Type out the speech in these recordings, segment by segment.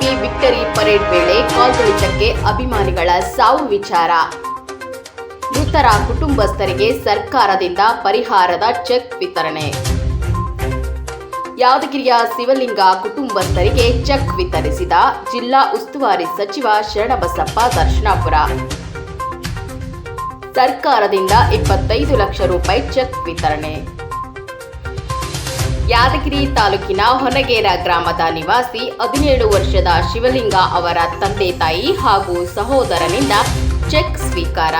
BJP victory parade ವೇಳೆ ಕಾಲ್ತುಳಿತಕ್ಕೆ ಅಭಿಮಾನಿಗಳ ಸಾವು ವಿಚಾರ. ಮೃತರ ಕುಟುಂಬಸ್ಥರಿಗೆ ಸರ್ಕಾರದಿಂದ ಪರಿಹಾರದ ಚೆಕ್ ವಿತರಣೆ. ಯಾದಗಿರಿಯ ಶಿವಲಿಂಗ ಕುಟುಂಬಸ್ಥರಿಗೆ ಚೆಕ್ ವಿತರಿಸಿದ ಜಿಲ್ಲಾ ಉಸ್ತುವಾರಿ ಸಚಿವ ಶರಣಬಸಪ್ಪ ದರ್ಶನಾಪುರ. ಸರ್ಕಾರದಿಂದ 25 ಲಕ್ಷ ರೂಪಾಯಿ ಚೆಕ್ ವಿತರಣೆ. ಯಾದಗಿರಿ ತಾಲೂಕಿನ ಹೊನಗೇರ ಗ್ರಾಮದ ನಿವಾಸಿ 17 ವರ್ಷದ ಶಿವಲಿಂಗ ಅವರ ತಂದೆ ತಾಯಿ ಹಾಗೂ ಸಹೋದರನಿಂದ ಚೆಕ್ ಸ್ವೀಕಾರ.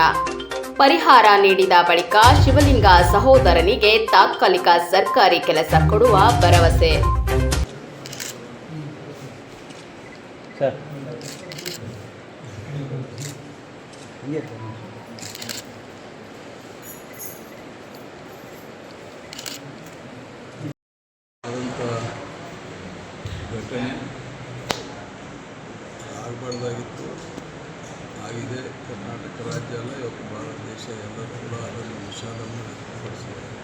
ಪರಿಹಾರ ನೀಡಿದ ಬಳಿಕ ಶಿವಲಿಂಗ ಸಹೋದರನಿಗೆ ತಾತ್ಕಾಲಿಕ ಸರ್ಕಾರಿ ಕೆಲಸ ಕೊಡುವ ಭರವಸೆ. ಘಟನೆ ಆಗಬಾರ್ದಾಗಿತ್ತು, ಆಗಿದೆ. ಕರ್ನಾಟಕ ರಾಜ್ಯ ಅಲ್ಲ, ಇವತ್ತು ಭಾರತ ದೇಶ ಎಲ್ಲರೂ ಕೂಡ ಅದನ್ನು ವಿಷಾದವನ್ನು ವ್ಯಕ್ತಪಡಿಸಿದ್ದಾರೆ.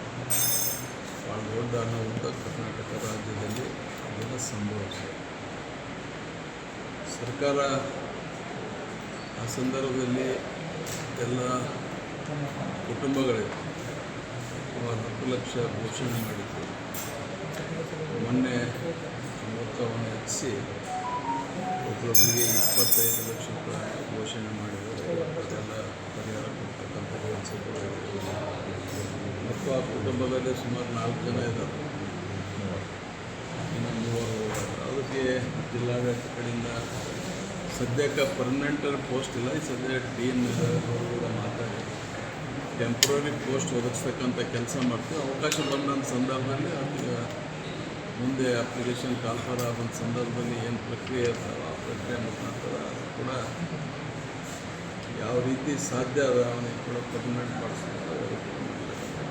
ಭಾಳ ದೊಡ್ಡ ಅನಾಹುತ ಕರ್ನಾಟಕ ರಾಜ್ಯದಲ್ಲಿ ಅದೆಲ್ಲ ಸಂಭವಿಸಿದೆ. ಸರ್ಕಾರ ಆ ಸಂದರ್ಭದಲ್ಲಿ ಎಲ್ಲ ಕುಟುಂಬಗಳಿಗೆ 10 ಲಕ್ಷ ಘೋಷಣೆ ಮಾಡಿತ್ತು. ಮೊನ್ನೆ ಮೊತ್ತವನ್ನು ಹೆಚ್ಚಿಸಿ ಒಬ್ಬೊಬ್ಬರಿಗೆ 25 ಲಕ್ಷ ರೂಪಾಯಿ ಘೋಷಣೆ ಮಾಡಿದ್ದಾರೆ. ಅದೆಲ್ಲ ಪರಿಹಾರ ಕೊಡ್ತಕ್ಕಂಥ ಕೆಲಸಗಳು ಮತ್ತು ಆ ಕುಟುಂಬದಲ್ಲಿ ಸುಮಾರು 4 ಜನ ಇದ್ದಾರೆ, ಇನ್ನು 3 ಹೋಗಿದ್ದಾರೆ. ಅದಕ್ಕೆ ಜಿಲ್ಲಾಡಳಿತ ಕಡೆಯಿಂದ ಸದ್ಯಕ್ಕೆ ಪರ್ಮನೆಂಟ್ ಪೋಸ್ಟ್ ಇಲ್ಲ, ಈ ಸದ್ಯ DN ಕೂಡ ಮಾತಾಡಿ ಟೆಂಪ್ರರಿ ಪೋಸ್ಟ್ ಒದಗಿಸ್ತಕ್ಕಂಥ ಕೆಲಸ ಮಾಡ್ತೀವಿ. ಅವಕಾಶ ಬಂದಂಥ ಸಂದರ್ಭದಲ್ಲಿ ಅದಕ್ಕೆ ಮುಂದೆ ಅಪ್ಲಿಕೇಶನ್ ಕಾಲ್ಫರ್ ಆದಂಥ ಸಂದರ್ಭದಲ್ಲಿ ಏನು ಪ್ರಕ್ರಿಯೆ ಇರ್ತಾವೆ ಆ ಪ್ರಕ್ರಿಯೆ ಮುಖಾಂತರ ಕೂಡ ಯಾವ ರೀತಿ ಸಾಧ್ಯ ಅದ ಅವನಿಗೆ ಕೂಡ ಪರ್ಮನೆಂಟ್ ಮಾಡಿಸ್ತಾರೆ.